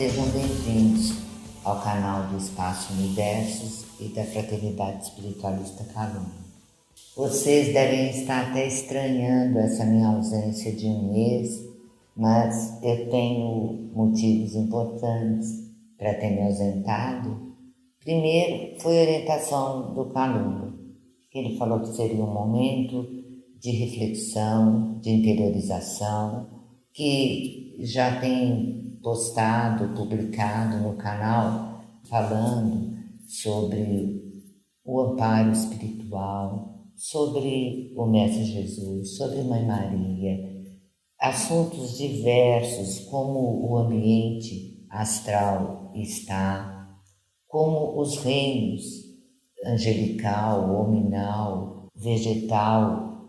Sejam bem-vindos ao canal do Espaço Universos e da Fraternidade Espiritualista Calunga. Vocês devem estar até estranhando essa minha ausência de um mês, mas eu tenho motivos importantes para ter me ausentado. Primeiro, foi a orientação do Calunga. Ele falou que seria um momento de reflexão, de interiorização, que já tem postado, publicado no canal, falando sobre o amparo espiritual, sobre o Mestre Jesus, sobre Mãe Maria, assuntos diversos, como o ambiente astral está, como os reinos angelical, hominal, vegetal,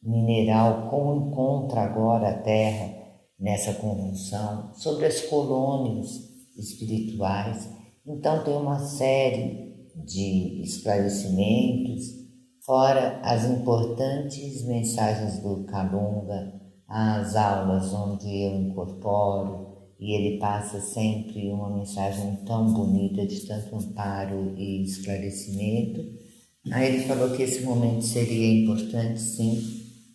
mineral, como encontra agora a Terra nessa conjunção, sobre as colônias espirituais. Então tem uma série de esclarecimentos, fora as importantes mensagens do Calunga, as aulas onde eu incorporo, e ele passa sempre uma mensagem tão bonita, de tanto amparo e esclarecimento. Aí ele falou que esse momento seria importante, sim,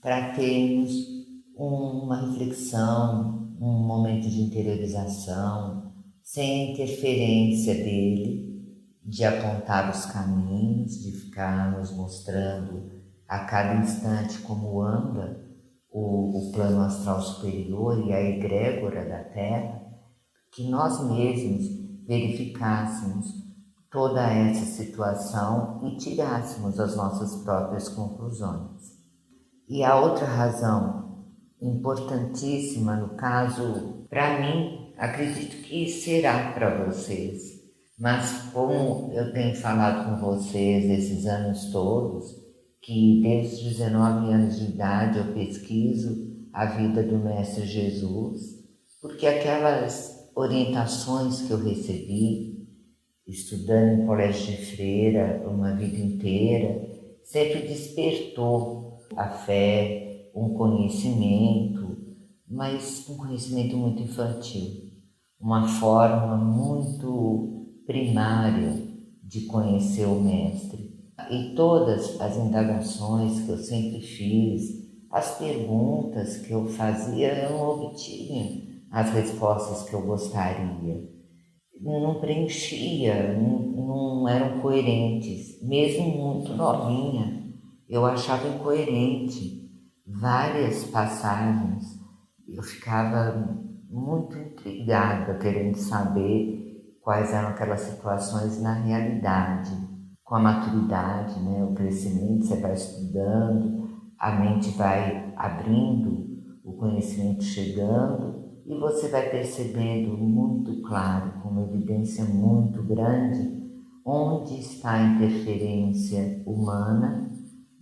para termos uma reflexão, um momento de interiorização, sem interferência dele, de apontar os caminhos, de ficar nos mostrando a cada instante como anda o plano astral superior e a egrégora da Terra, que nós mesmos verificássemos toda essa situação e tirássemos as nossas próprias conclusões. E a outra razão importantíssima, no caso, para mim, acredito que será para vocês, mas como eu tenho falado com vocês esses anos todos, que desde os 19 anos de idade eu pesquiso a vida do Mestre Jesus, porque aquelas orientações que eu recebi, estudando em colégio de freira uma vida inteira, sempre despertou a fé, um conhecimento, mas um conhecimento muito infantil, uma forma muito primária de conhecer o Mestre. E todas as indagações que eu sempre fiz, as perguntas que eu fazia, eu não obtinha as respostas que eu gostaria. Não preenchia, não eram coerentes. Mesmo muito novinha, eu achava incoerente várias passagens. Eu ficava muito intrigada, querendo saber quais eram aquelas situações na realidade. Com a maturidade, o crescimento, você vai estudando, a mente vai abrindo, o conhecimento chegando e você vai percebendo muito claro, com uma evidência muito grande, onde está a interferência humana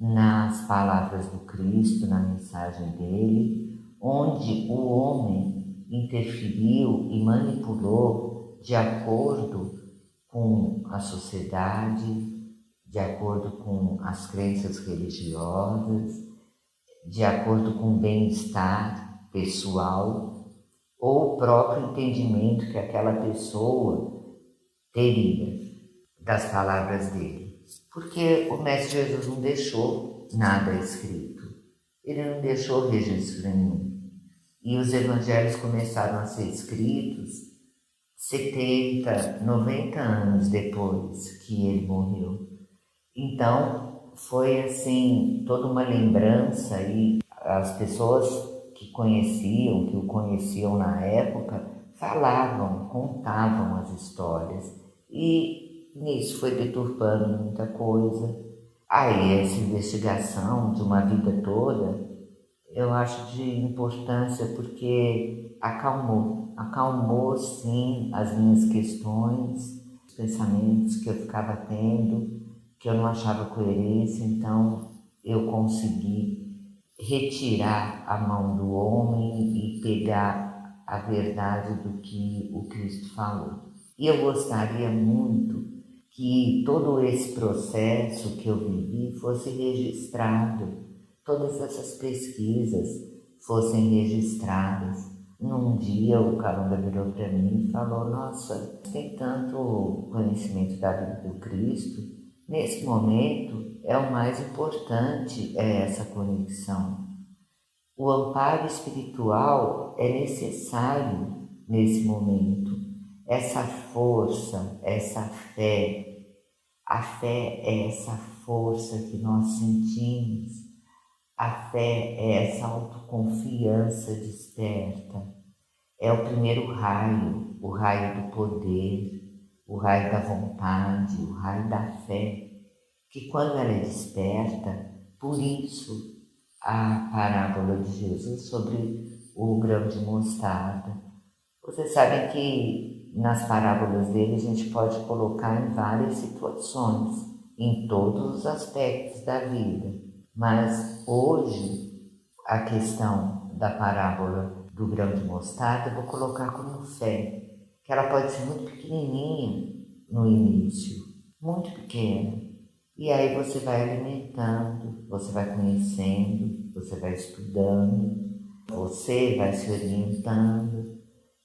nas palavras do Cristo, na mensagem dele, onde o homem interferiu e manipulou de acordo com a sociedade, de acordo com as crenças religiosas, de acordo com o bem-estar pessoal ou o próprio entendimento que aquela pessoa teria das palavras dele. Porque o Mestre Jesus não deixou nada escrito, ele não deixou registro nenhum. E os evangelhos começaram a ser escritos 70, 90 anos depois que ele morreu. Então, foi assim, toda uma lembrança, e as pessoas que o conheciam na época, falavam, contavam as histórias. E nisso foi deturpando muita coisa. Aí, essa investigação de uma vida toda, eu acho de importância porque acalmou sim as minhas questões, os pensamentos que eu ficava tendo, que eu não achava coerência. Então eu consegui retirar a mão do homem e pegar a verdade do que o Cristo falou. E eu gostaria muito que todo esse processo que eu vivi fosse registrado, todas essas pesquisas fossem registradas. Num dia o Calunga virou para mim e falou: Nossa, tem tanto conhecimento da vida do Cristo. Nesse momento é o mais importante, é essa conexão. O amparo espiritual é necessário nesse momento. Essa força, essa fé. A fé é essa força que nós sentimos. A fé é essa autoconfiança desperta. É o primeiro raio, o raio do poder, o raio da vontade, o raio da fé, que quando ela é desperta, por isso a parábola de Jesus sobre o grão de mostarda. Vocês sabem que nas parábolas dele a gente pode colocar em várias situações, em todos os aspectos da vida. Mas hoje a questão da parábola do grão de mostarda eu vou colocar como fé, que ela pode ser muito pequenininha no início, muito pequena. E aí você vai alimentando, você vai conhecendo, você vai estudando, você vai se orientando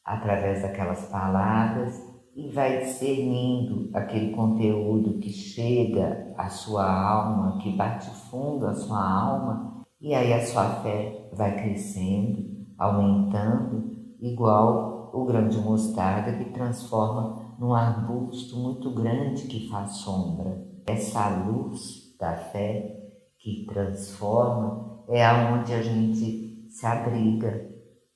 através daquelas palavras e vai discernindo aquele conteúdo que chega à sua alma, que bate fundo à sua alma, e aí a sua fé vai crescendo, aumentando, igual o grão de mostarda que transforma num arbusto muito grande que faz sombra. Essa luz da fé que transforma é aonde a gente se abriga,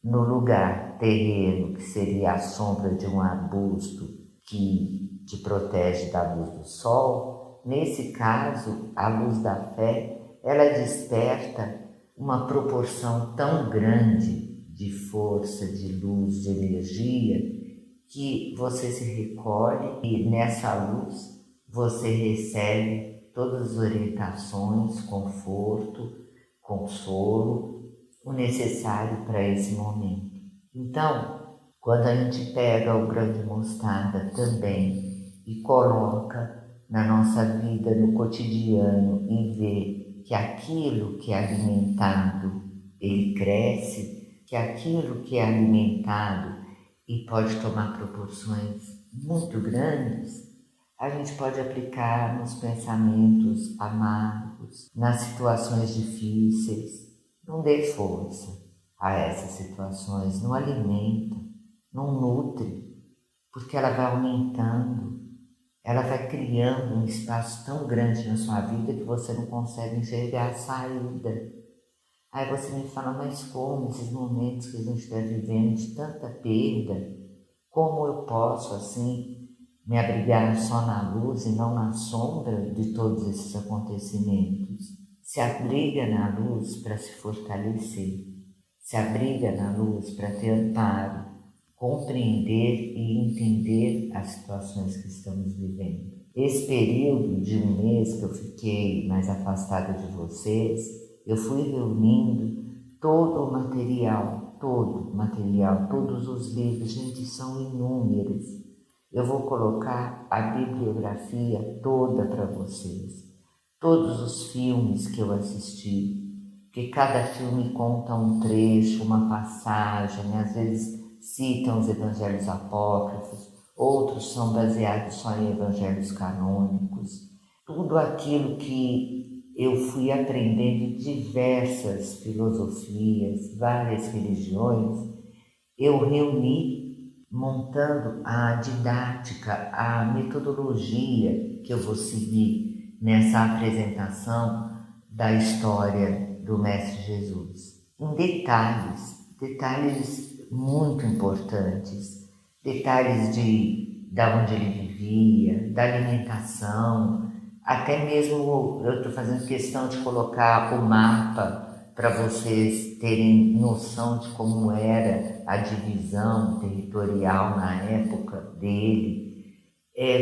no lugar terreno, que seria a sombra de um arbusto que te protege da luz do sol. Nesse caso, a luz da fé, ela desperta uma proporção tão grande de força, de luz, de energia, que você se recolhe e nessa luz você recebe todas as orientações, conforto, consolo, o necessário para esse momento. Então, quando a gente pega o grão de mostarda também e coloca na nossa vida, no cotidiano, e vê que aquilo que é alimentado, ele cresce, que aquilo que é alimentado e pode tomar proporções muito grandes, a gente pode aplicar nos pensamentos amargos, nas situações difíceis. Não dê força a essas situações, não alimenta, não nutre, porque ela vai aumentando, ela vai criando um espaço tão grande na sua vida que você não consegue enxergar a saída. Aí você me fala, mas como esses momentos que a gente está vivendo de tanta perda, como eu posso assim me abrigar só na luz e não na sombra de todos esses acontecimentos? Se abriga na luz para se fortalecer, se abriga na luz para ter amparo, compreender e entender as situações que estamos vivendo. Esse período de um mês que eu fiquei mais afastada de vocês, eu fui reunindo todo o material, todos os livros, gente, são inúmeros. Eu vou colocar a bibliografia toda para vocês. Todos os filmes que eu assisti, que cada filme conta um trecho, uma passagem, às vezes citam os evangelhos apócrifos, outros são baseados só em evangelhos canônicos. Tudo aquilo que eu fui aprendendo em diversas filosofias, várias religiões, eu reuni montando a didática, a metodologia que eu vou seguir nessa apresentação da história do Mestre Jesus. Em detalhes muito importantes, detalhes de onde ele vivia, da alimentação, até mesmo eu estou fazendo questão de colocar o mapa para vocês terem noção de como era a divisão territorial na época dele,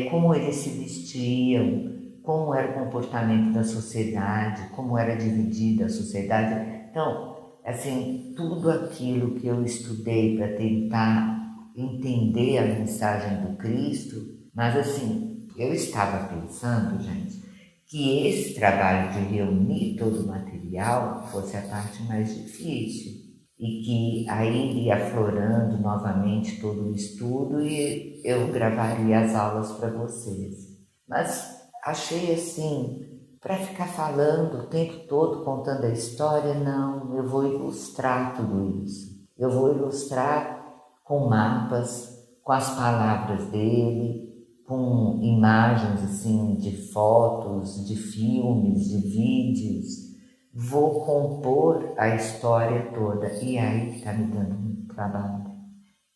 como eles se vestiam, como era o comportamento da sociedade, como era dividida a sociedade. Então, assim, tudo aquilo que eu estudei para tentar entender a mensagem do Cristo, mas assim, eu estava pensando, gente, que esse trabalho de reunir todo o material fosse a parte mais difícil. e que aí iria aflorando novamente todo o estudo e eu gravaria as aulas para vocês. Mas achei assim, para ficar falando o tempo todo, contando a história, não, eu vou ilustrar tudo isso. Eu vou ilustrar com mapas, com as palavras dele, com imagens assim de fotos, de filmes, de vídeos. Vou compor a história toda e aí está me dando muito trabalho.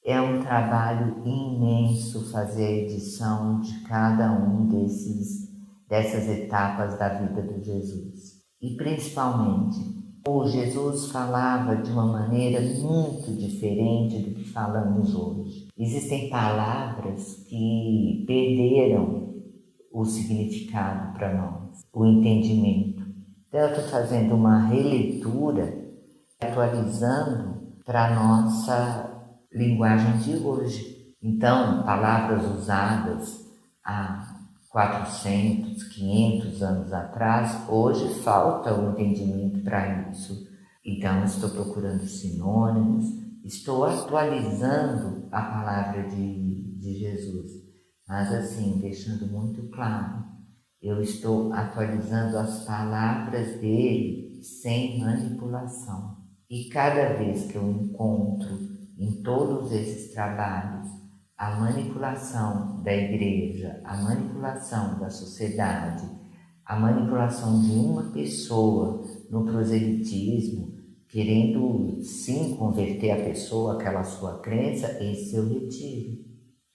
É um trabalho imenso fazer a edição de cada um dessas etapas da vida do Jesus. E principalmente, o Jesus falava de uma maneira muito diferente do que falamos hoje. Existem palavras que perderam o significado para nós, o entendimento. Então eu estou fazendo uma releitura, atualizando para a nossa linguagem de hoje. Então, palavras usadas há 400, 500 anos atrás, hoje falta o entendimento para isso. Então, estou procurando sinônimos, estou atualizando a palavra de Jesus, mas assim, deixando muito claro, eu estou atualizando as palavras dele sem manipulação. E cada vez que eu encontro em todos esses trabalhos a manipulação da igreja, a manipulação da sociedade, a manipulação de uma pessoa no proselitismo, querendo sim converter a pessoa àquela sua crença, esse eu retiro.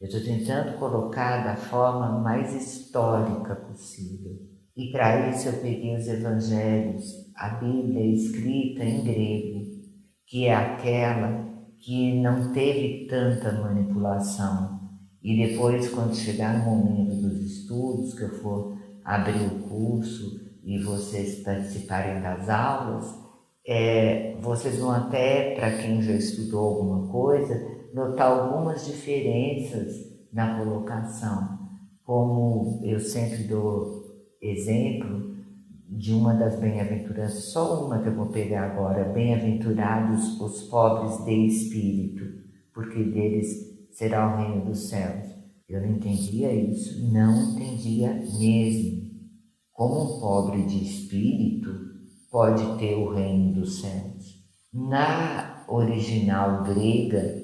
Eu estou tentando colocar da forma mais histórica possível. E para isso eu peguei os evangelhos, a Bíblia escrita em grego, que é aquela que não teve tanta manipulação. E depois, quando chegar no momento dos estudos, que eu for abrir o curso e vocês participarem das aulas, vocês vão até, para quem já estudou alguma coisa, notar algumas diferenças na colocação. Como eu sempre dou exemplo de uma das bem-aventuranças, só uma que eu vou pegar agora: bem-aventurados os pobres de espírito, porque deles será o reino dos céus. Eu não entendia isso, não entendia mesmo. Como um pobre de espírito pode ter o reino dos céus? Na original grega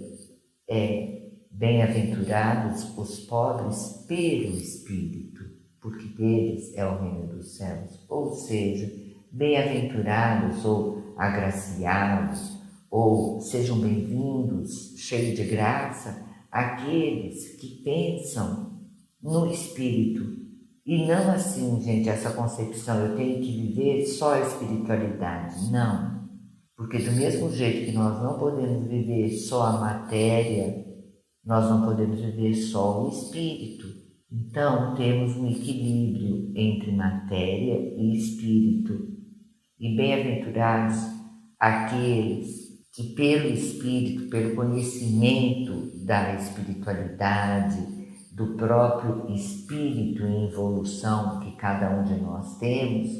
é bem-aventurados os pobres pelo espírito, porque deles é o reino dos céus. Ou seja, bem-aventurados ou agraciados, ou sejam bem-vindos, cheios de graça, aqueles que pensam no espírito. E não assim, gente, essa concepção, eu tenho que viver só a espiritualidade. Não, porque do mesmo jeito que nós não podemos viver só a matéria, nós não podemos viver só o espírito. Então, temos um equilíbrio entre matéria e espírito. E bem-aventurados aqueles que pelo espírito, pelo conhecimento da espiritualidade, do próprio espírito em evolução que cada um de nós temos,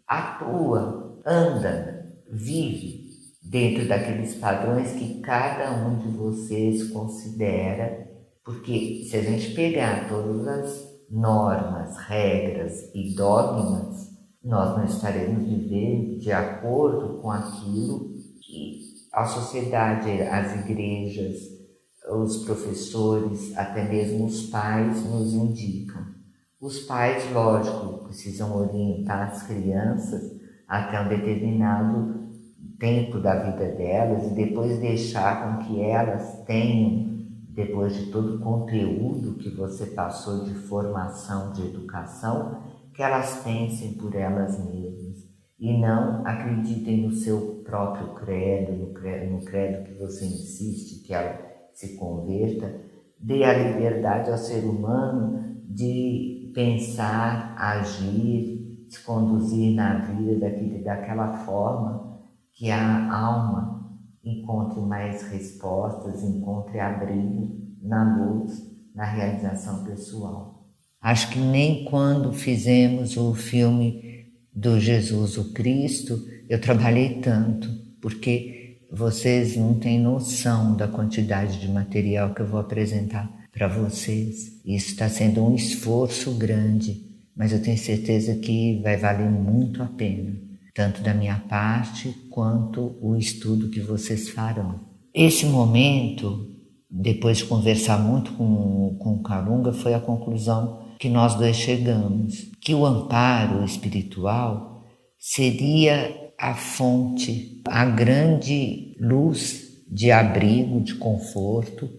atua, anda, vive dentro daqueles padrões que cada um de vocês considera. Porque se a gente pegar todas as normas, regras e dogmas, nós não estaremos vivendo de acordo com aquilo que a sociedade, as igrejas, os professores, até mesmo os pais nos indicam. Os pais, lógico, precisam orientar as crianças até um determinado tempo da vida delas e depois deixar com que elas tenham, depois de todo o conteúdo que você passou de formação, de educação, que elas pensem por elas mesmas e não acreditem no seu próprio credo, no credo que você insiste que ela se converta. Dê a liberdade ao ser humano de pensar, agir, se conduzir na vida daquela forma que a alma encontre mais respostas, encontre abrigo na luz, na realização pessoal. Acho que nem quando fizemos o filme do Jesus o Cristo eu trabalhei tanto, porque vocês não têm noção da quantidade de material que eu vou apresentar para vocês. Isso está sendo um esforço grande, mas eu tenho certeza que vai valer muito a pena, tanto da minha parte quanto o estudo que vocês farão. Esse momento, depois de conversar muito com o Kalunga, foi a conclusão que nós dois chegamos, que o amparo espiritual seria a fonte, a grande luz de abrigo, de conforto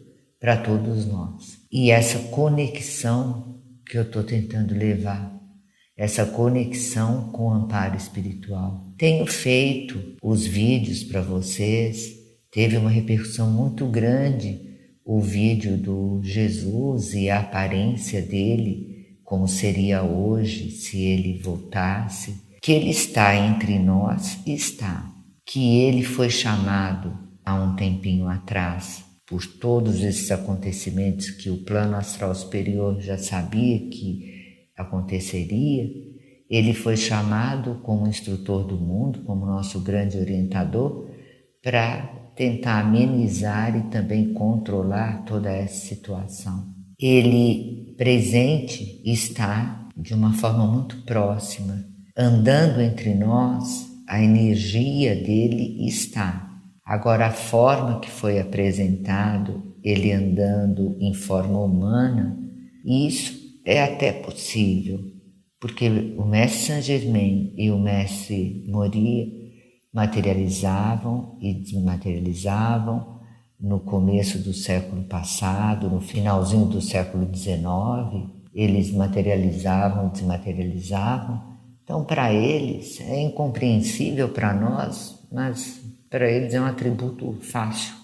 para todos nós. E essa conexão que eu estou tentando levar, essa conexão com o amparo espiritual. Tenho feito os vídeos para vocês, teve uma repercussão muito grande o vídeo do Jesus e a aparência dele, como seria hoje se ele voltasse. Que ele está entre nós, está. Que ele foi chamado há um tempinho atrás por todos esses acontecimentos que o plano astral superior já sabia que aconteceria. Ele foi chamado como instrutor do mundo, como nosso grande orientador, para tentar amenizar e também controlar toda essa situação. Ele presente está de uma forma muito próxima, andando entre nós, a energia dele está. Agora, a forma que foi apresentado, ele andando em forma humana, isso é até possível, porque o mestre Saint Germain e o mestre Moria materializavam e desmaterializavam no começo do século passado, no finalzinho do século XIX, eles materializavam, desmaterializavam. Então, para eles, é incompreensível para nós, mas para eles é um atributo fácil.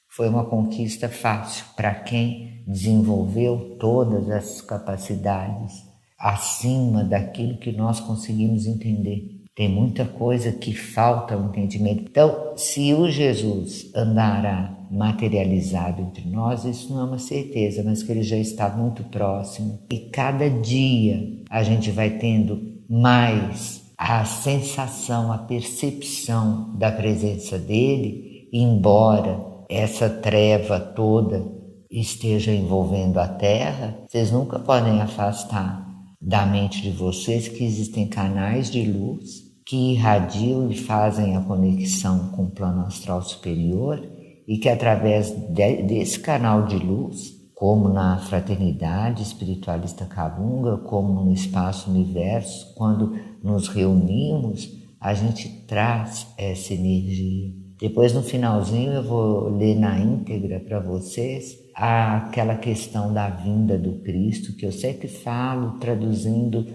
Foi uma conquista fácil para quem desenvolveu todas essas capacidades acima daquilo que nós conseguimos entender. Tem muita coisa que falta o entendimento. Então, se o Jesus andará materializado entre nós, isso não é uma certeza, mas que ele já está muito próximo. E cada dia a gente vai tendo mais a sensação, a percepção da presença dele, embora essa treva toda esteja envolvendo a Terra, vocês nunca podem afastar da mente de vocês que existem canais de luz que irradiam e fazem a conexão com o plano astral superior e que através desse canal de luz, como na fraternidade espiritualista Kalunga, como no espaço universo, quando nos reunimos, a gente traz essa energia. Depois, no finalzinho, eu vou ler na íntegra para vocês aquela questão da vinda do Cristo, que eu sempre falo, traduzindo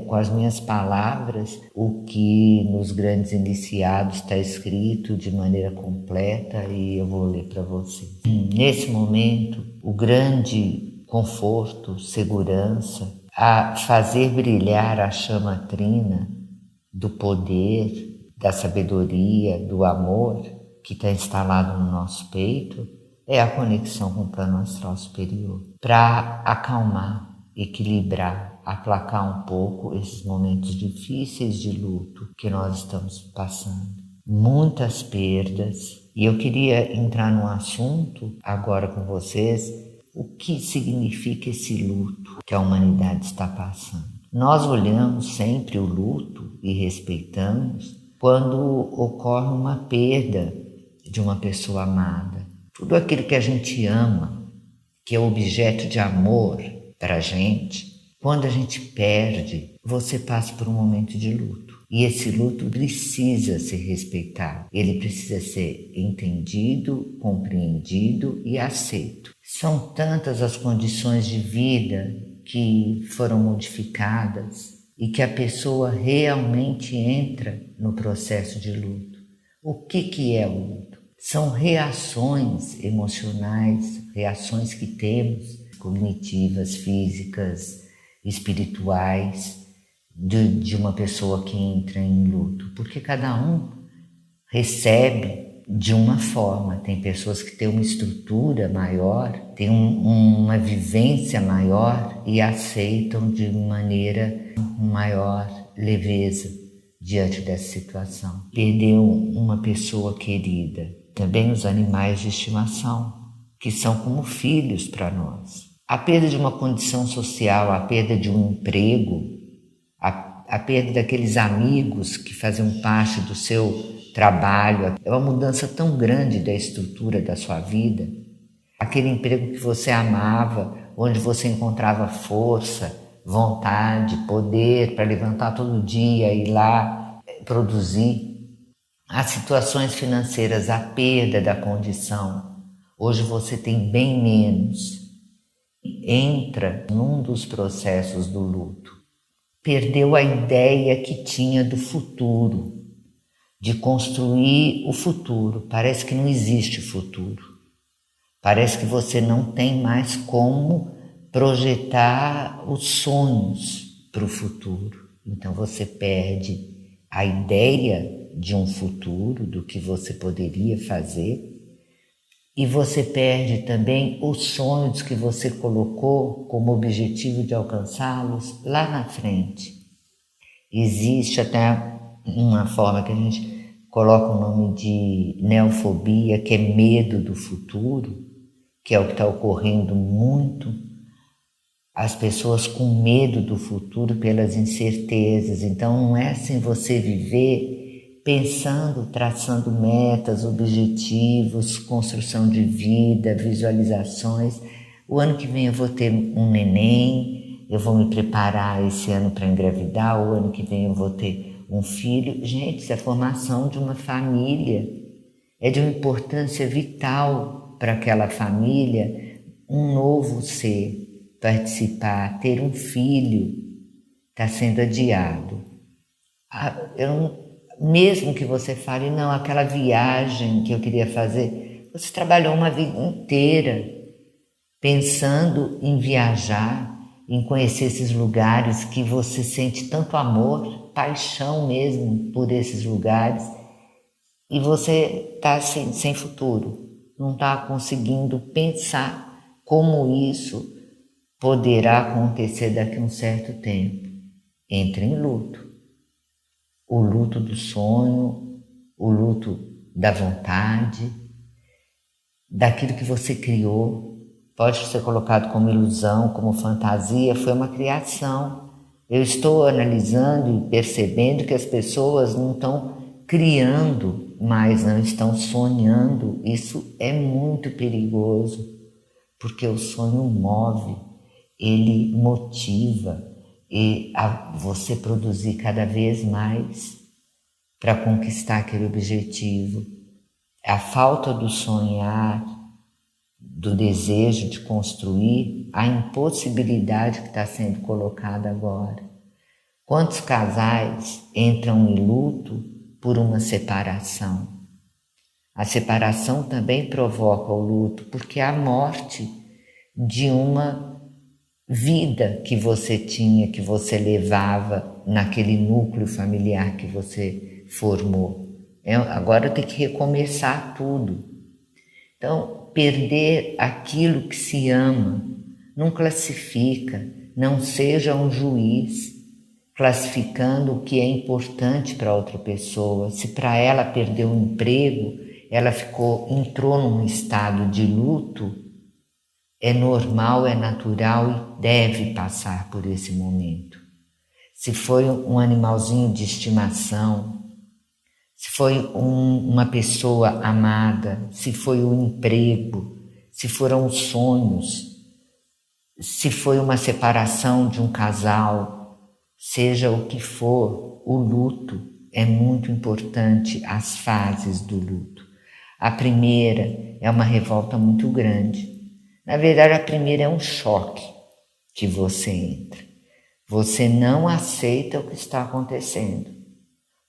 com as minhas palavras o que nos grandes iniciados está escrito de maneira completa, e eu vou ler para vocês. Nesse momento, o grande conforto, segurança, a fazer brilhar a chama trina do poder, da sabedoria, do amor que está instalado no nosso peito, é a conexão com o plano astral superior, para acalmar, equilibrar, aplacar um pouco esses momentos difíceis de luto que nós estamos passando. Muitas perdas, e eu queria entrar num assunto agora com vocês, o que significa esse luto que a humanidade está passando. Nós olhamos sempre o luto e respeitamos quando ocorre uma perda de uma pessoa amada. Tudo aquilo que a gente ama, que é objeto de amor para a gente, quando a gente perde, você passa por um momento de luto. E esse luto precisa ser respeitado. Ele precisa ser entendido, compreendido e aceito. São tantas as condições de vida que foram modificadas e que a pessoa realmente entra no processo de luto. O que é o luto? São reações emocionais, reações que temos, cognitivas, físicas, espirituais, de uma pessoa que entra em luto. Porque cada um recebe de uma forma. Tem pessoas que têm uma estrutura maior, têm uma vivência maior e aceitam de maneira maior leveza diante dessa situação. Perdeu uma pessoa querida, também os animais de estimação, que são como filhos para nós. A perda de uma condição social, a perda de um emprego, a perda daqueles amigos que faziam parte do seu trabalho, é uma mudança tão grande da estrutura da sua vida. Aquele emprego que você amava, onde você encontrava força, vontade, poder para levantar todo dia e ir lá produzir. As situações financeiras, a perda da condição. Hoje você tem bem menos. Entra num dos processos do luto. Perdeu a ideia que tinha do futuro, de construir o futuro. Parece que não existe futuro. Parece que você não tem mais como projetar os sonhos para o futuro. Então você perde a ideia de um futuro, do que você poderia fazer, e você perde também os sonhos que você colocou como objetivo de alcançá-los lá na frente. Existe até uma forma que a gente coloca o nome de neofobia, que é medo do futuro, que é o que está ocorrendo muito. As pessoas com medo do futuro pelas incertezas. Então não é assim você viver pensando, traçando metas, objetivos, construção de vida, visualizações. O ano que vem eu vou ter um neném, eu vou me preparar esse ano para engravidar, o ano que vem eu vou ter um filho. Gente, isso é a formação de uma família. É de uma importância vital para aquela família um novo ser participar, ter um filho. Está sendo adiado. Mesmo que você fale, não, aquela viagem que eu queria fazer, você trabalhou uma vida inteira pensando em viajar, em conhecer esses lugares que você sente tanto amor, paixão mesmo por esses lugares, e você está sem futuro, não está conseguindo pensar como isso poderá acontecer daqui a um certo tempo. Entra em luto. O luto do sonho, o luto da vontade, daquilo que você criou. Pode ser colocado como ilusão, como fantasia, foi uma criação. Eu estou analisando e percebendo que as pessoas não estão criando, mas não estão sonhando. Isso é muito perigoso, porque o sonho move, ele motiva a você produzir cada vez mais para conquistar aquele objetivo. A falta do sonhar, do desejo de construir, a impossibilidade que está sendo colocada agora. Quantos casais entram em luto por uma separação? A separação também provoca o luto, porque é a morte de uma vida que você tinha, que você levava naquele núcleo familiar que você formou. Agora tem que recomeçar tudo. Então, perder aquilo que se ama, não classifica, não seja um juiz classificando o que é importante para outra pessoa. Se para ela perder o emprego, ela entrou num estado de luto, é normal, é natural e deve passar por esse momento. Se foi um animalzinho de estimação, se foi uma pessoa amada, se foi um emprego, se foram os sonhos, se foi uma separação de um casal, seja o que for, o luto é muito importante, as fases do luto. A primeira é uma revolta muito grande. Na verdade, a primeira é um choque que você entra. Você não aceita o que está acontecendo.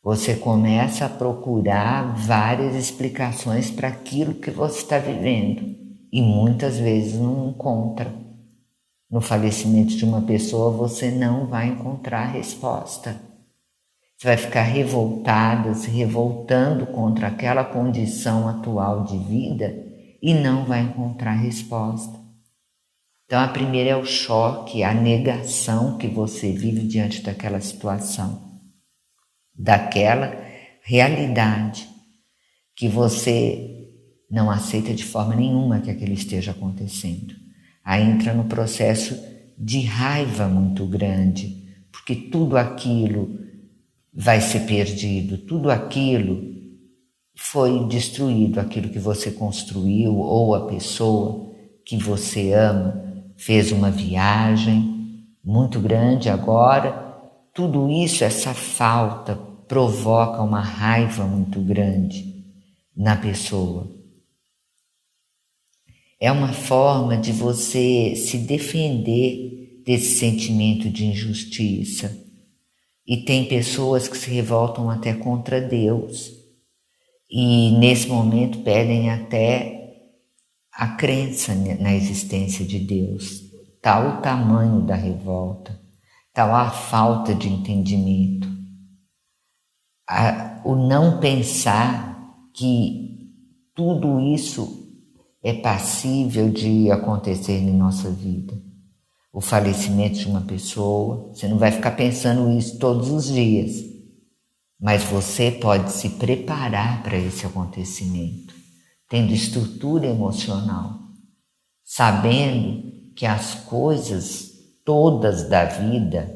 Você começa a procurar várias explicações para aquilo que você está vivendo e muitas vezes não encontra. No falecimento de uma pessoa, você não vai encontrar resposta. Você vai ficar revoltada, se revoltando contra aquela condição atual de vida e não vai encontrar resposta. Então a primeira é o choque, a negação que você vive diante daquela situação, daquela realidade que você não aceita de forma nenhuma que aquilo esteja acontecendo. Aí entra no processo de raiva muito grande, porque tudo aquilo vai ser perdido, tudo aquilo foi destruído, aquilo que você construiu ou a pessoa que você ama fez uma viagem muito grande agora. Tudo isso, essa falta, provoca uma raiva muito grande na pessoa. É uma forma de você se defender desse sentimento de injustiça. E tem pessoas que se revoltam até contra Deus. E nesse momento pedem até a crença na existência de Deus. Tal o tamanho da revolta, tal a falta de entendimento. O não pensar que tudo isso é passível de acontecer em nossa vida. O falecimento de uma pessoa, você não vai ficar pensando isso todos os dias, mas você pode se preparar para esse acontecimento, tendo estrutura emocional, sabendo que as coisas todas da vida,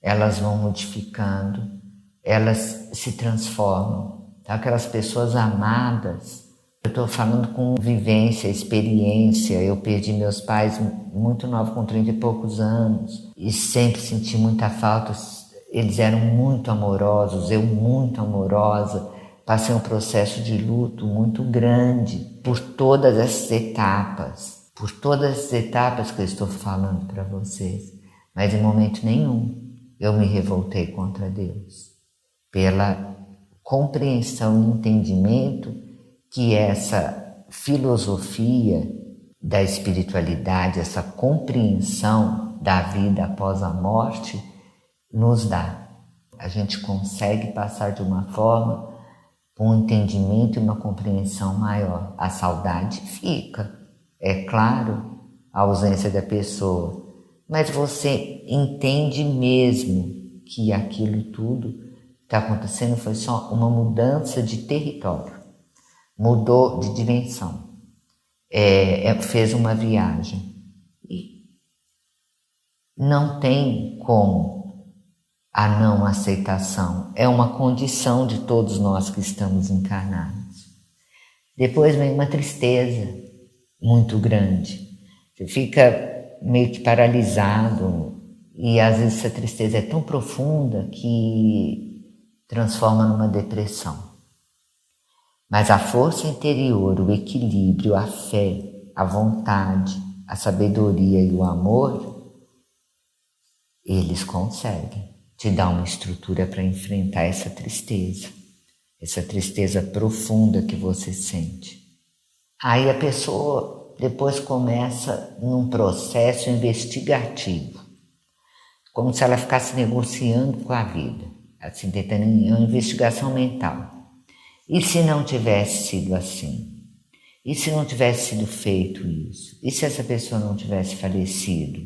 elas vão modificando, elas se transformam. Então, aquelas pessoas amadas, eu estou falando com vivência, experiência. Eu perdi meus pais muito novo, com 30 e poucos anos, e sempre senti muita falta. Eles eram muito amorosos, eu muito amorosa. Passei um processo de luto muito grande por todas essas etapas. Por todas as etapas que eu estou falando para vocês. Mas em momento nenhum eu me revoltei contra Deus. Pela compreensão e entendimento que essa filosofia da espiritualidade, essa compreensão da vida após a morte, nos dá. A gente consegue passar de uma forma com um entendimento e uma compreensão maior. A saudade fica, é claro, a ausência da pessoa, mas você entende mesmo que aquilo tudo que está acontecendo foi só uma mudança de território. Mudou de dimensão, fez uma viagem. E não tem como a não aceitação, é uma condição de todos nós que estamos encarnados. Depois vem uma tristeza muito grande, você fica meio que paralisado e às vezes essa tristeza é tão profunda que transforma numa depressão. Mas a força interior, o equilíbrio, a fé, a vontade, a sabedoria e o amor, eles conseguem te dar uma estrutura para enfrentar essa tristeza profunda que você sente. Aí a pessoa depois começa num processo investigativo, como se ela ficasse negociando com a vida, assim, tentando uma investigação mental. E se não tivesse sido assim? E se não tivesse sido feito isso? E se essa pessoa não tivesse falecido?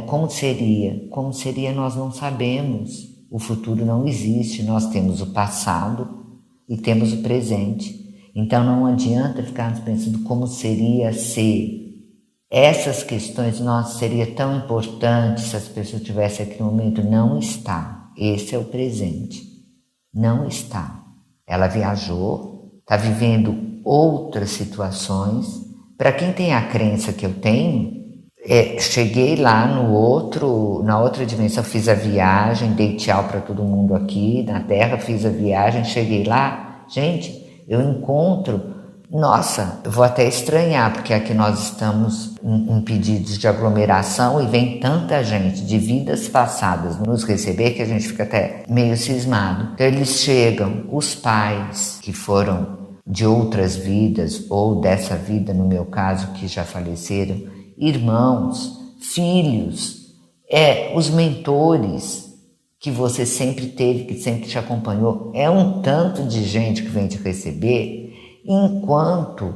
Como seria? Como seria, nós não sabemos. O futuro não existe, nós temos o passado e temos o presente. Então não adianta ficarmos pensando como seria se essas questões, nossa, seria tão importante se as pessoas tivessem aqui no momento. Não está. Esse é o presente. Não está. Ela viajou, está vivendo outras situações. Para quem tem a crença que eu tenho, cheguei lá na outra dimensão, fiz a viagem, dei tchau para todo mundo aqui na Terra, fiz a viagem, cheguei lá, gente, eu encontro, nossa, eu vou até estranhar, porque aqui nós estamos impedidos de aglomeração e vem tanta gente de vidas passadas nos receber que a gente fica até meio cismado. Então eles chegam, os pais que foram de outras vidas ou dessa vida, no meu caso, que já faleceram, irmãos, filhos, os mentores que você sempre teve, que sempre te acompanhou, é um tanto de gente que vem te receber, enquanto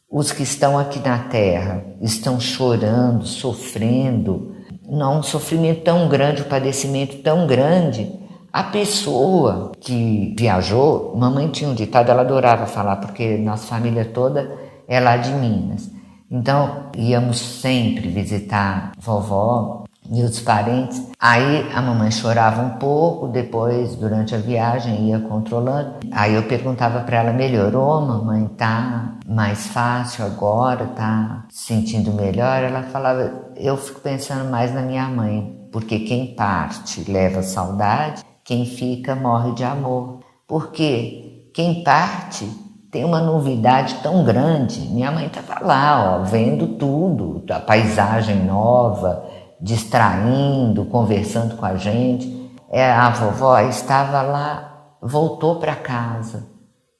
os que estão aqui na Terra estão chorando, sofrendo, um sofrimento tão grande, um padecimento tão grande, A pessoa que viajou, mamãe tinha um ditado, ela adorava falar, porque nossa família toda é lá de Minas. Então, íamos sempre visitar vovó e os parentes. Aí a mamãe chorava um pouco, depois, durante a viagem, ia controlando. Aí eu perguntava para ela, melhorou, mamãe? Tá mais fácil agora? Tá se sentindo melhor? Ela falava, eu fico pensando mais na minha mãe, porque quem parte leva saudade, quem fica morre de amor. Porque quem parte tem uma novidade tão grande. Minha mãe estava lá, ó, vendo tudo, a paisagem nova, distraindo, conversando com a gente. A vovó estava lá, voltou para casa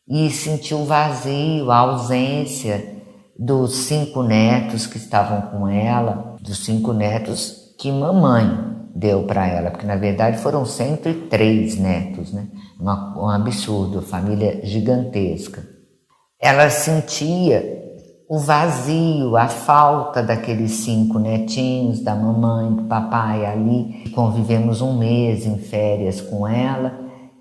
e sentiu o vazio, a ausência dos 5 netos que estavam com ela, dos 5 netos que mamãe deu para ela, porque na verdade foram 103 netos, né? Um absurdo, família gigantesca. Ela sentia o vazio, a falta daqueles 5 netinhos, da mamãe, do papai ali. Convivemos um mês em férias com ela.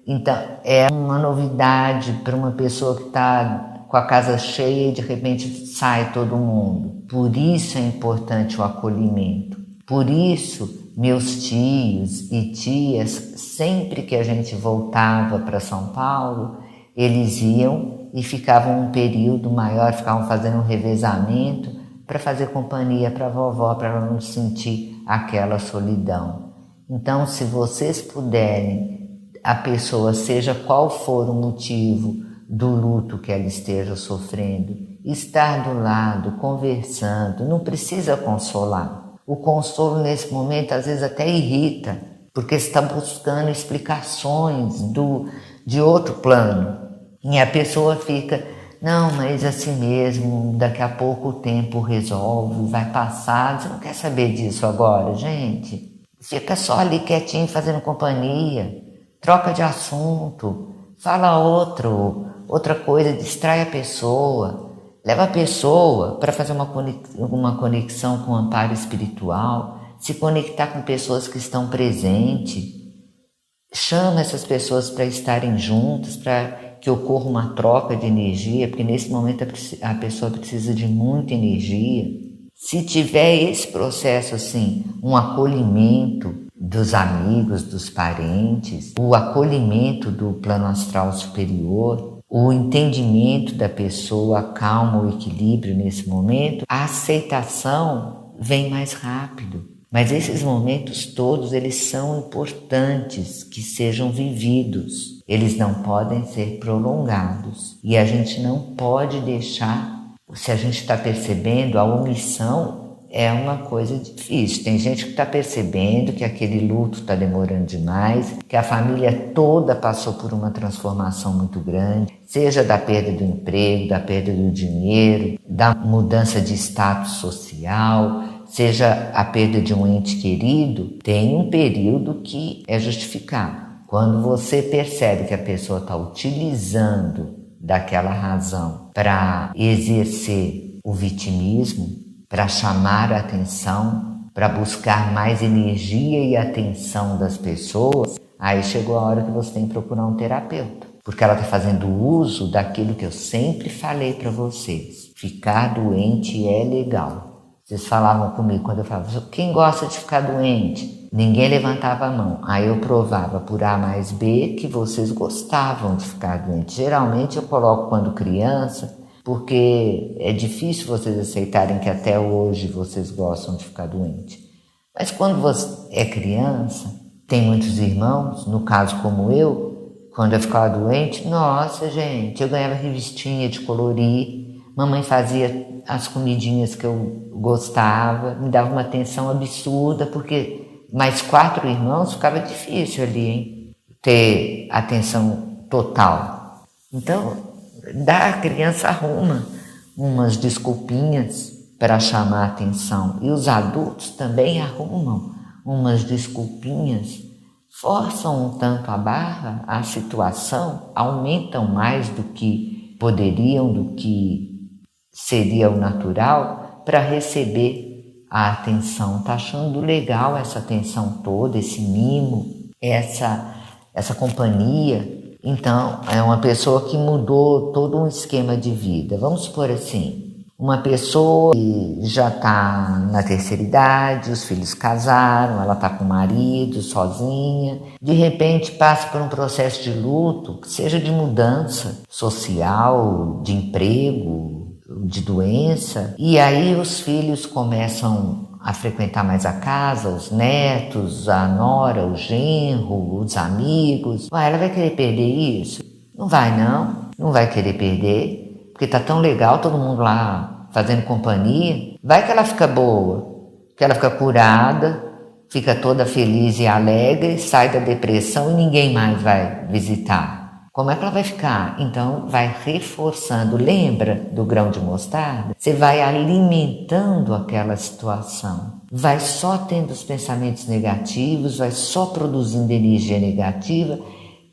Então, é uma novidade para uma pessoa que está com a casa cheia e de repente sai todo mundo. Por isso é importante o acolhimento. Por isso, meus tios e tias, sempre que a gente voltava para São Paulo, eles iam e ficavam um período maior, ficavam fazendo um revezamento para fazer companhia para a vovó, para ela não sentir aquela solidão. Então, se vocês puderem, a pessoa, seja qual for o motivo do luto que ela esteja sofrendo, estar do lado, conversando, não precisa consolar. O consolo nesse momento às vezes até irrita, porque você está buscando explicações de outro plano. E a pessoa fica, não, mas assim mesmo, daqui a pouco o tempo resolve, vai passar. Você não quer saber disso agora, gente? Fica só ali quietinho fazendo companhia, troca de assunto, fala outra coisa, distrai a pessoa. Leva a pessoa para fazer uma conexão com o amparo espiritual, se conectar com pessoas que estão presentes. Chama essas pessoas para estarem juntas, para que ocorra uma troca de energia, porque nesse momento a pessoa precisa de muita energia. Se tiver esse processo assim, um acolhimento dos amigos, dos parentes, o acolhimento do plano astral superior, o entendimento da pessoa, a calma, o equilíbrio nesse momento, a aceitação vem mais rápido. Mas esses momentos todos, eles são importantes que sejam vividos. Eles não podem ser prolongados. E a gente não pode deixar, se a gente está percebendo, a omissão é uma coisa difícil. Tem gente que está percebendo que aquele luto está demorando demais, que a família toda passou por uma transformação muito grande, seja da perda do emprego, da perda do dinheiro, da mudança de status social, seja a perda de um ente querido. Tem um período que é justificado. Quando você percebe que a pessoa está utilizando daquela razão para exercer o vitimismo, para chamar a atenção, para buscar mais energia e atenção das pessoas, aí chegou a hora que você tem que procurar um terapeuta. Porque ela está fazendo uso daquilo que eu sempre falei para vocês. Ficar doente é legal. Vocês falavam comigo quando eu falava, quem gosta de ficar doente? Ninguém levantava a mão. Aí eu provava por A mais B que vocês gostavam de ficar doente. Geralmente eu coloco quando criança, porque é difícil vocês aceitarem que até hoje vocês gostam de ficar doente. Mas quando você é criança, tem muitos irmãos, no caso como eu, quando eu ficava doente, nossa gente, eu ganhava revistinha de colorir, mamãe fazia as comidinhas que eu gostava, me dava uma atenção absurda, porque mais 4 irmãos ficava difícil ali, hein? Ter atenção total. Então, a criança arruma umas desculpinhas para chamar a atenção. E os adultos também arrumam umas desculpinhas, forçam um tanto a barra, a situação, aumentam mais do que poderiam, do que seria o natural, para receber a atenção. Está achando legal essa atenção toda, esse mimo, essa essa companhia. Então, é uma pessoa que mudou todo um esquema de vida. Vamos supor assim, uma pessoa que já está na terceira idade, os filhos casaram, ela está com o marido, sozinha, de repente passa por um processo de luto, que seja de mudança social, de emprego, de doença, e aí os filhos começam a frequentar mais a casa, os netos, a nora, o genro, os amigos. Ela vai querer perder isso? Não vai não, não vai querer perder. Porque tá tão legal todo mundo lá fazendo companhia. Vai que ela fica boa, que ela fica curada, fica toda feliz e alegre, sai da depressão e ninguém mais vai visitar. Como é que ela vai ficar? Então vai reforçando. Lembra do grão de mostarda? Você vai alimentando aquela situação. Vai só tendo os pensamentos negativos, vai só produzindo energia negativa,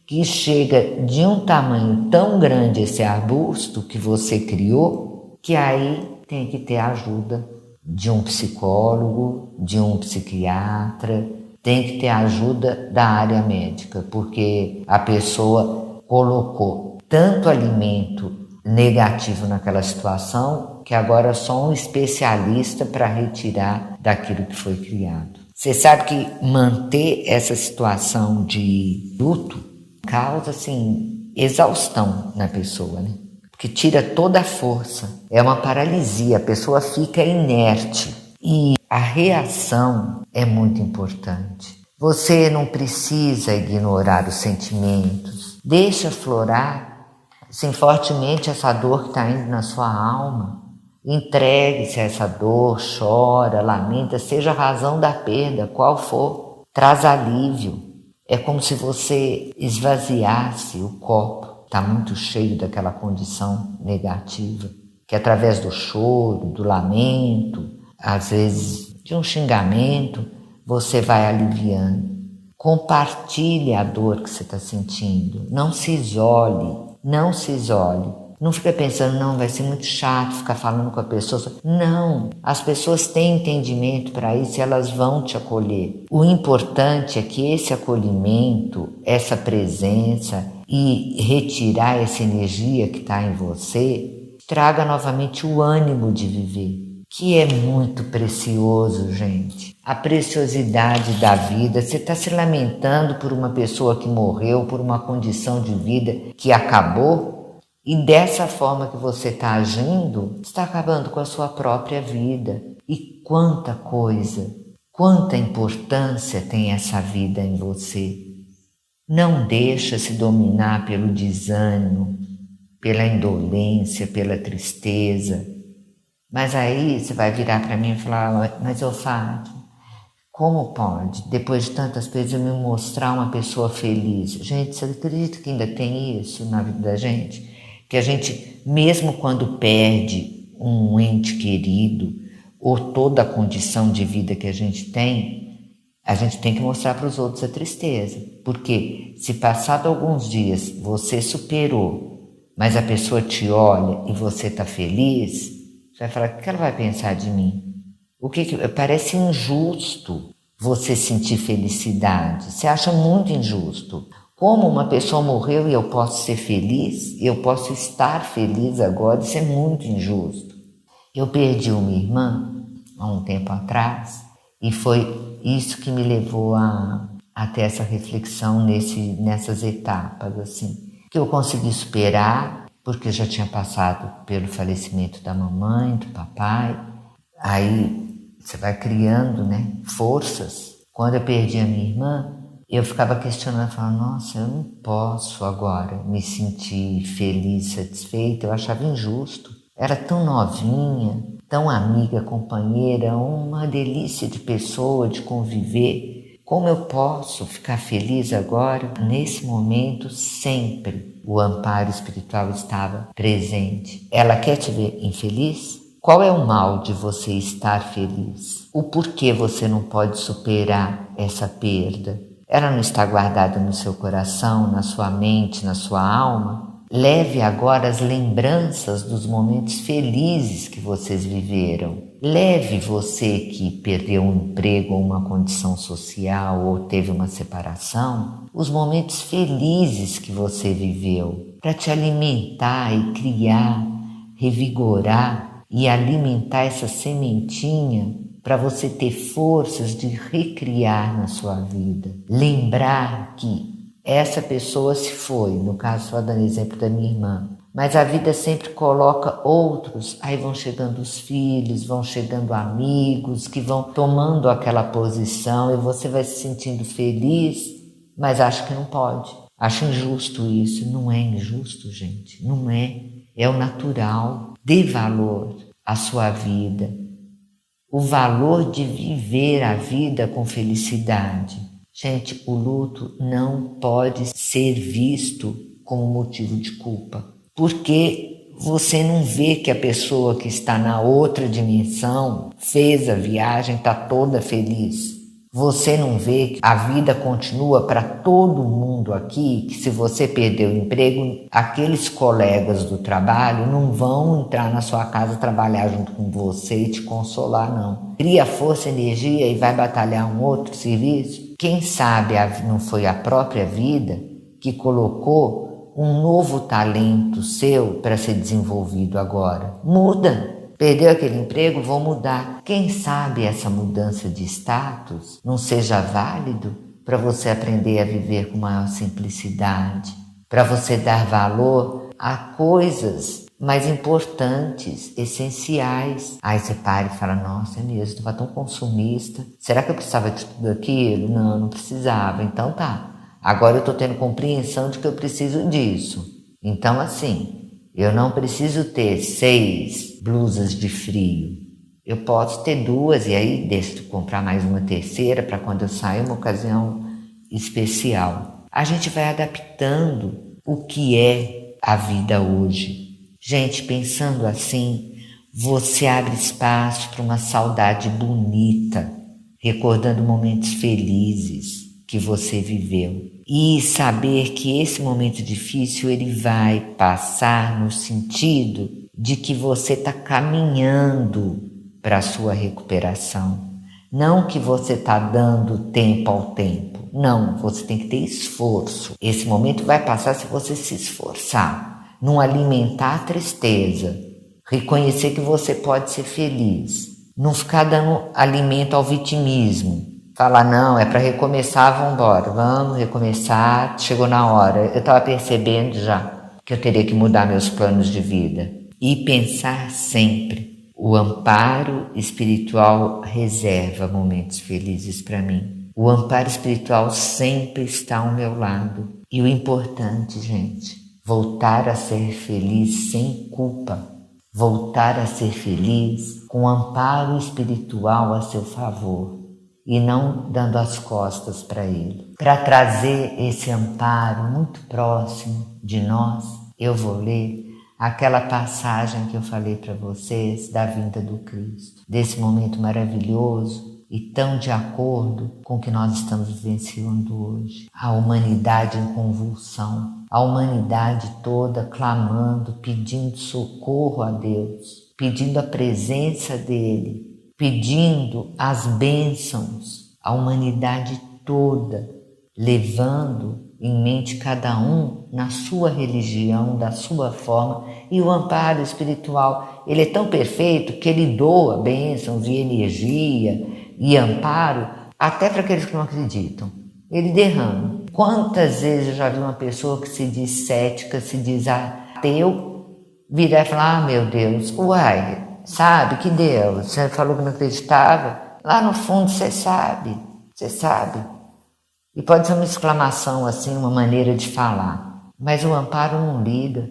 que chega de um tamanho tão grande esse arbusto que você criou, que aí tem que ter a ajuda de um psicólogo, de um psiquiatra, tem que ter a ajuda da área médica, porque a pessoa colocou tanto alimento negativo naquela situação que agora é só um especialista para retirar daquilo que foi criado. Você sabe que manter essa situação de luto causa, assim, exaustão na pessoa, né? Porque tira toda a força. É uma paralisia, a pessoa fica inerte. E a reação é muito importante. Você não precisa ignorar os sentimentos. Deixa aflorar, assim, fortemente essa dor que está indo na sua alma. Entregue-se a essa dor, chora, lamenta, seja a razão da perda, qual for. Traz alívio. É como se você esvaziasse o copo, está muito cheio daquela condição negativa, que através do choro, do lamento, às vezes de um xingamento, você vai aliviando. Compartilhe a dor que você está sentindo, não se isole, não se isole. Não fica pensando, não, vai ser muito chato ficar falando com a pessoa. Não, as pessoas têm entendimento para isso e elas vão te acolher. O importante é que esse acolhimento, essa presença e retirar essa energia que está em você, traga novamente o ânimo de viver, que é muito precioso, gente. A preciosidade da vida. Você está se lamentando por uma pessoa que morreu, por uma condição de vida que acabou. E dessa forma que você está agindo, está acabando com a sua própria vida. E quanta coisa, quanta importância tem essa vida em você. Não deixa se dominar pelo desânimo, pela indolência, pela tristeza. Mas aí você vai virar para mim e falar, mas ô Fátima, como pode, depois de tantas vezes, eu me mostrar uma pessoa feliz? Gente, você acredita que ainda tem isso na vida da gente? Que a gente, mesmo quando perde um ente querido ou toda a condição de vida que a gente tem que mostrar para os outros a tristeza. Porque se passado alguns dias você superou, mas a pessoa te olha e você está feliz, você vai falar, o que ela vai pensar de mim? Parece injusto você sentir felicidade. Você acha muito injusto. Como uma pessoa morreu e eu posso ser feliz, eu posso estar feliz agora, isso é muito injusto. Eu perdi uma irmã há um tempo atrás e foi isso que me levou a ter essa reflexão nessas etapas, assim, que eu consegui superar, porque eu já tinha passado pelo falecimento da mamãe, do papai. Aí você vai criando, né, forças. Quando eu perdi a minha irmã, eu ficava questionando, falando, nossa, eu não posso agora me sentir feliz, satisfeita. Eu achava injusto. Era tão novinha, tão amiga, companheira, uma delícia de pessoa, de conviver. Como eu posso ficar feliz agora? Nesse momento, sempre o amparo espiritual estava presente. Ela quer te ver infeliz? Qual é o mal de você estar feliz? O porquê você não pode superar essa perda? Ela não está guardada no seu coração, na sua mente, na sua alma? Leve agora as lembranças dos momentos felizes que vocês viveram. Leve você que perdeu um emprego ou uma condição social ou teve uma separação, os momentos felizes que você viveu, para te alimentar e criar, revigorar e alimentar essa sementinha para você ter forças de recriar na sua vida. Lembrar que essa pessoa se foi, no caso só dando exemplo da minha irmã, mas a vida sempre coloca outros, aí vão chegando os filhos, vão chegando amigos que vão tomando aquela posição e você vai se sentindo feliz, mas acha que não pode. Acho injusto isso. Não é injusto, gente, não é. É o natural. Dê valor à sua vida, o valor de viver a vida com felicidade. Gente, o luto não pode ser visto como motivo de culpa, porque você não vê que a pessoa que está na outra dimensão fez a viagem, está toda feliz. Você não vê que a vida continua para todo mundo aqui, que se você perder o emprego, aqueles colegas do trabalho não vão entrar na sua casa trabalhar junto com você e te consolar, não. Cria força, energia e vai batalhar um outro serviço. Quem sabe não foi a própria vida que colocou um novo talento seu para ser desenvolvido agora. Muda. Perdeu aquele emprego, vou mudar. Quem sabe essa mudança de status não seja válido para você aprender a viver com maior simplicidade, para você dar valor a coisas mais importantes, essenciais. Aí você para e fala, nossa, é mesmo, estava tão consumista. Será que eu precisava de tudo aquilo? Não, não precisava. Então tá. Agora eu estou tendo compreensão de que eu preciso disso. Então assim, eu não preciso ter 6 blusas de frio. Eu posso ter 2 e aí deixo de comprar mais uma terceira para quando eu sair uma ocasião especial. A gente vai adaptando o que é a vida hoje. Gente, pensando assim, você abre espaço para uma saudade bonita, recordando momentos felizes que você viveu. E saber que esse momento difícil ele vai passar no sentido de que você está caminhando para a sua recuperação. Não que você está dando tempo ao tempo. Não, você tem que ter esforço. Esse momento vai passar se você se esforçar. Não alimentar a tristeza. Reconhecer que você pode ser feliz. Não ficar dando alimento ao vitimismo. Falar, não, é para recomeçar, vamos embora, vamos recomeçar, chegou na hora. Eu estava percebendo já que eu teria que mudar meus planos de vida. E pensar sempre, o amparo espiritual reserva momentos felizes para mim. O amparo espiritual sempre está ao meu lado. E o importante, gente, voltar a ser feliz sem culpa. Voltar a ser feliz com o amparo espiritual a seu favor. E não dando as costas para ele. Para trazer esse amparo muito próximo de nós, eu vou ler aquela passagem que eu falei para vocês da vinda do Cristo, desse momento maravilhoso e tão de acordo com o que nós estamos vivenciando hoje. A humanidade em convulsão, a humanidade toda clamando, pedindo socorro a Deus, pedindo a presença dele, pedindo as bênçãos, a humanidade toda, levando em mente cada um na sua religião, da sua forma, e o amparo espiritual, ele é tão perfeito que ele doa bênçãos e energia e amparo até para aqueles que não acreditam. Ele derrama. Quantas vezes eu já vi uma pessoa que se diz cética, se diz ateu, virar e falar, meu Deus, uai, sabe que Deus, você falou que não acreditava, lá no fundo você sabe. E pode ser uma exclamação assim, uma maneira de falar, mas o amparo não liga,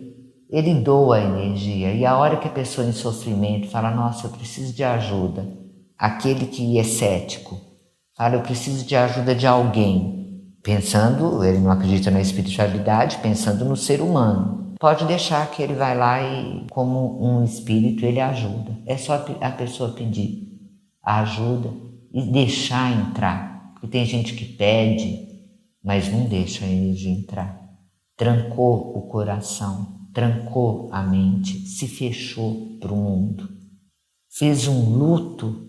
ele doa a energia. E a hora que a pessoa em sofrimento fala, nossa, eu preciso de ajuda, aquele que é cético fala, eu preciso de ajuda de alguém, pensando, ele não acredita na espiritualidade, pensando no ser humano. Pode deixar que ele vai lá e, como um espírito, ele ajuda. É só a pessoa pedir a ajuda e deixar entrar. Porque tem gente que pede, mas não deixa a energia entrar. trancou o coração, trancou a mente, se fechou para o mundo. Fez um luto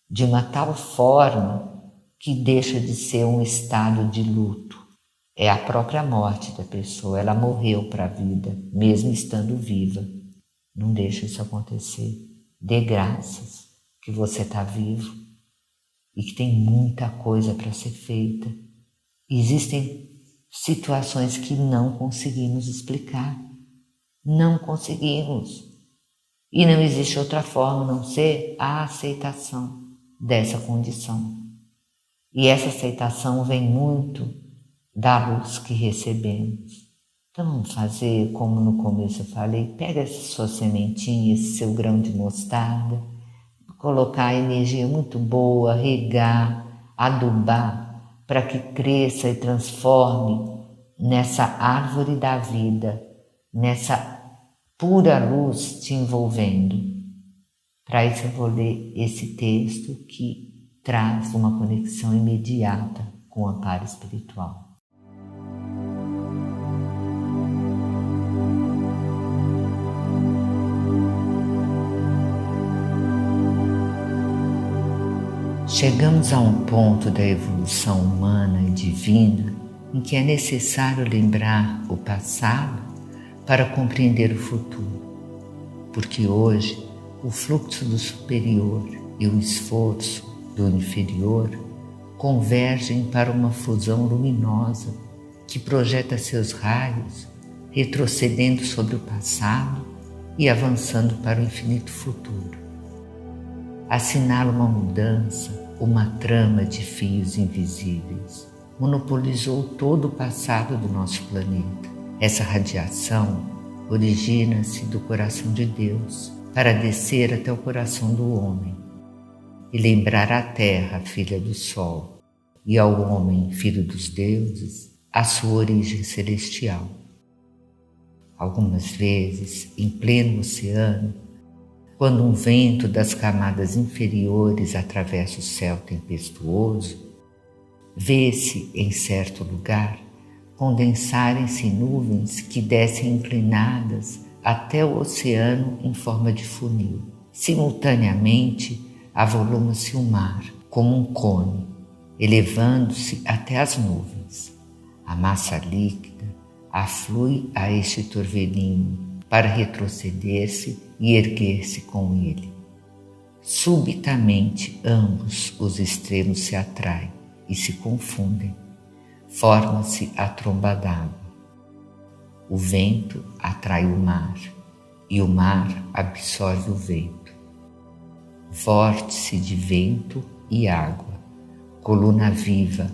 de uma tal forma que deixa de ser um estado de luto. É a própria morte da pessoa, ela morreu para a vida, mesmo estando viva. Não deixa isso acontecer. Dê graças que você está vivo e que tem muita coisa para ser feita. Existem situações que não conseguimos explicar. Não conseguimos. E não existe outra forma a não ser a aceitação dessa condição. E essa aceitação vem muito da luz que recebemos. Então vamos fazer como no começo eu falei, pega essa sua sementinha, esse seu grão de mostarda, colocar energia muito boa, regar, adubar, para que cresça e transforme nessa árvore da vida, nessa pura luz te envolvendo. Para isso eu vou ler esse texto que traz uma conexão imediata com o amparo espiritual. Chegamos a um ponto da evolução humana e divina em que é necessário lembrar o passado para compreender o futuro, porque hoje o fluxo do superior e o esforço do inferior convergem para uma fusão luminosa que projeta seus raios, retrocedendo sobre o passado e avançando para o infinito futuro. Assinala uma mudança, uma trama de fios invisíveis. Monopolizou todo o passado do nosso planeta. Essa radiação origina-se do coração de Deus para descer até o coração do homem e lembrar à terra, filha do sol, e ao homem, filho dos deuses, a sua origem celestial. Algumas vezes, em pleno oceano, quando um vento das camadas inferiores atravessa o céu tempestuoso, vê-se, em certo lugar, condensarem-se nuvens que descem inclinadas até o oceano em forma de funil. Simultaneamente, avoluma-se o mar, como um cone, elevando-se até as nuvens. A massa líquida aflui a este turvelinho para retroceder-se e erguer-se com ele. Subitamente, ambos os extremos se atraem e se confundem. Forma-se a tromba d'água. O vento atrai o mar e o mar absorve o vento. Vórtice de vento e água, coluna viva,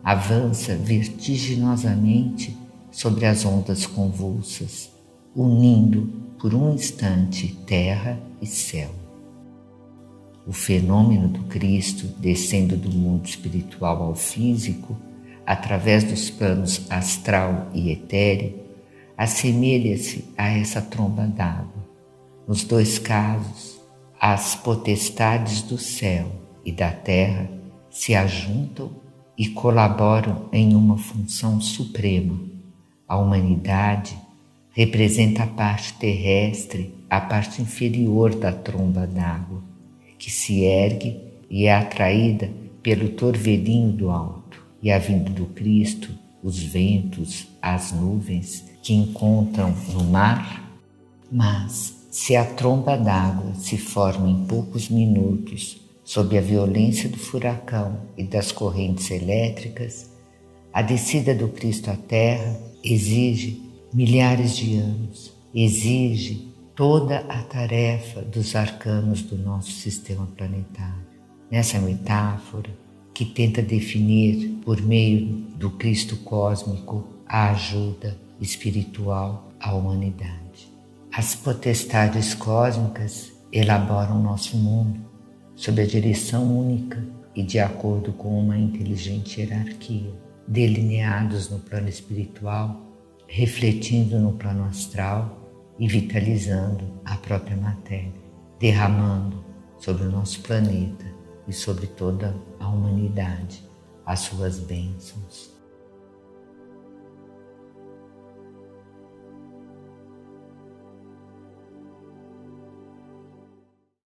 avança vertiginosamente sobre as ondas convulsas, unindo por um instante terra e céu. O fenômeno do Cristo descendo do mundo espiritual ao físico, através dos planos astral e etéreo, assemelha-se a essa tromba d'água. Nos dois casos, as potestades do céu e da terra se ajuntam e colaboram em uma função suprema. A humanidade representa a parte terrestre, a parte inferior da tromba d'água, que se ergue e é atraída pelo torvelinho do alto. E a vinda do Cristo, os ventos, as nuvens que encontram no mar. Mas se a tromba d'água se forma em poucos minutos sob a violência do furacão e das correntes elétricas, a descida do Cristo à Terra exige milhares de anos, exige toda a tarefa dos arcanos do nosso sistema planetário. Nessa metáfora, que tenta definir, por meio do Cristo cósmico, a ajuda espiritual à humanidade. As potestades cósmicas elaboram nosso mundo sob a direção única e de acordo com uma inteligente hierarquia, delineados no plano espiritual, refletindo no plano astral e vitalizando a própria matéria, derramando sobre o nosso planeta e sobre toda a humanidade as suas bênçãos.